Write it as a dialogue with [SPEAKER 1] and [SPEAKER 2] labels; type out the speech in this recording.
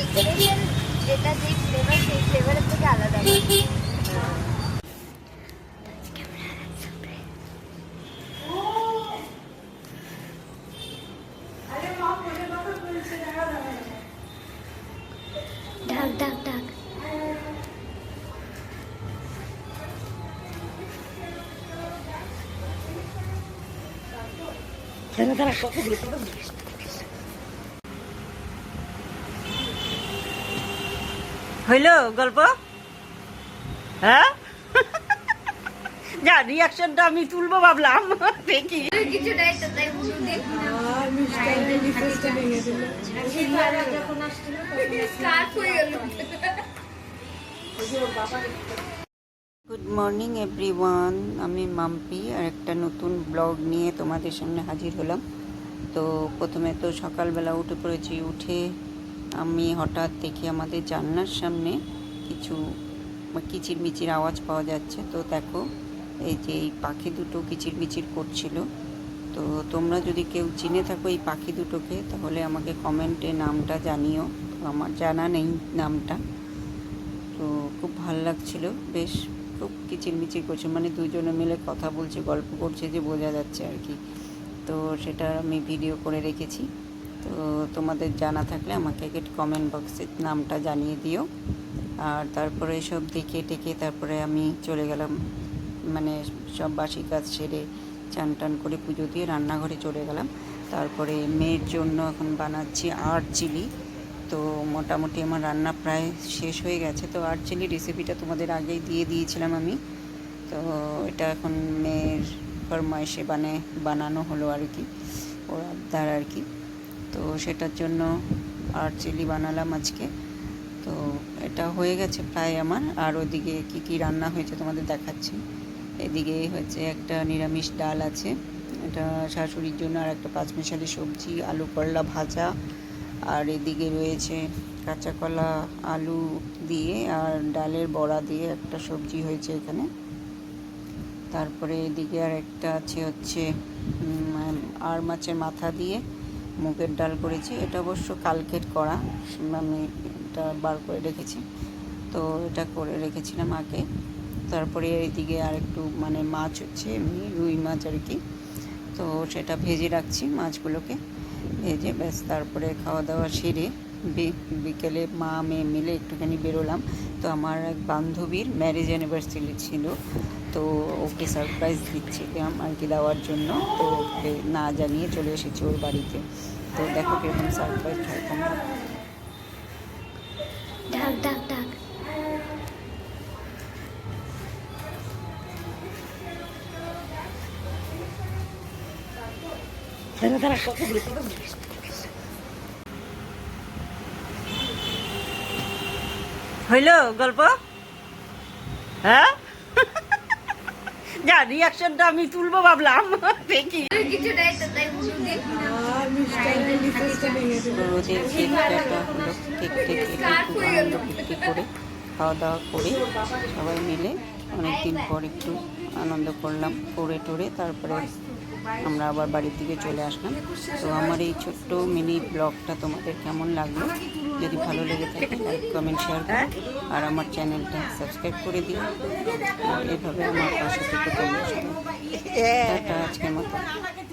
[SPEAKER 1] Decoration যেটা যে flavour সেই ফ্লেভারের থেকে আলাদা। ঢাক ঢাক ঢাক।
[SPEAKER 2] হইল গল্প? হ্যাঁ, যা রিয়াকশনটা আমি তুলবো ভাবলাম, দেখি
[SPEAKER 1] কিছু নাই তো তাই বুঝু দেখি না। যখন আসছিল স্টার্ট হয়ে গেল।
[SPEAKER 2] গুড মর্নিং এভরিওয়ান, আমি মাম্পি আর একটা নতুন ব্লগ নিয়ে তোমাদের সামনে হাজির হলাম। তো প্রথমে তো সকালবেলা উঠে পড়েছি। উঠে আমি হঠাৎ দেখি আমাদের জানলার সামনে কিছু কিচিরমিচির আওয়াজ পাওয়া যাচ্ছে। তো দেখো এই যে এই পাখি দুটো কিচিরমিচির করছিল। তো তোমরা যদি কেউ চিনে থাকো এই পাখি দুটোকে তাহলে আমাকে কমেন্টে নামটা জানিও। তো আমার জানা নেই নামটা। তো খুব ভাল লাগছিল, বেশ খুব কিচিরমিচির করছে, মানে দুজনে মিলে কথা বলছে, গল্প করছে যে বোঝা যাচ্ছে আর কি। তো সেটা আমি ভিডিও করে রেখেছি। তো তোমাদের জানা থাকলে আমাকে কমেন্ট বক্সে নামটা জানিয়ে দিও। আর তারপরে সব দেখে টেকে তারপরে আমি চলে গেলাম, মানে সব বাসি কাজ সেরে চান টান করে পুজো দিয়ে রান্নাঘরে চলে গেলাম। তারপরে মেয়ের জন্য এখন বানাচ্ছি আট চিলি। তো মোটামুটি আমার রান্না প্রায় শেষ হয়ে গেছে। তো আট চিলি রেসিপিটা তোমাদের আগেই দিয়ে দিয়েছিলাম আমি। তো এটা এখন মেয়ের ফরমাইশে বানানো হলো আর কি, ওর আবদার আর কি। তো সেটার জন্য আট চিলি বানালাম আজকে। তো এটা হয়ে গেছে প্রায় আমার। আর ওদিকে কী কী রান্না হয়েছে তোমাদের দেখাচ্ছি। এদিকে হচ্ছে একটা নিরামিষ ডাল আছে, এটা শাশুড়ির জন্য, আর একটা পাঁচমিশালি সবজি, আলু করলা ভাজা, আর এদিকে রয়েছে কাঁচা কলা আলু দিয়ে আর ডালের বড়া দিয়ে একটা সবজি হয়েছে এখানে। তারপরে এদিকে আর একটা আছে হচ্ছে আর মাছের মাথা দিয়ে মুগের ডাল করেছি। এটা অবশ্য কালকের করা, আমি এটা বার করে রেখেছি। তো এটা করে রেখেছিলাম আগে। তারপরে এইদিকে আর একটু মানে মাছ হচ্ছে এমনি রুই মাছ আর কি। তো সেটা ভেজে রাখছি মাছগুলোকে, ভেজে ব্যাস তারপরে খাওয়া দাওয়া সেরে বিকেলে মা মেয়ে মিলে একটুখানি বেরোলাম। তো আমার এক বান্ধবীর ম্যারেজ অ্যানিভার্সারি ছিল, তো ওকে সারপ্রাইজ দিচ্ছিলাম আর কি দেওয়ার জন্য। তো ওকে না জানিয়ে চলে এসেছি ওর বাড়িতে। তো দেখো কীরকম সারপ্রাইজ হয় তোমরা।
[SPEAKER 1] ঢাক ঢাক ঢাক।
[SPEAKER 2] হইল গল্প? হ্যাঁ, যা রিয়াকশনটা আমি তুলবো ভাবলাম, দেখি
[SPEAKER 1] কিছু নাই তো তাই বুঝু দেখি না।
[SPEAKER 2] রোজের কেক কাটা হলো, কেক টেকে খুব আনন্দ ফুর্তি করে খাওয়া দাওয়া করে সবাই মিলে অনেকদিন পর একটু আনন্দ করলাম, করে টোরে তারপরে আমরা আবার বাড়ির দিকে চলে আসলাম। তো আমার এই ছোট্ট মিনি ব্লগটা তোমাদের কেমন লাগলো? যদি ভালো লেগে থাকে লাইক কমেন্ট শেয়ার করো, আর আমার চ্যানেলটা সাবস্ক্রাইব করে দিও। আর এভাবে আমার পাশে থেকে তোমরা সবাই। টাটা আজকের মতো।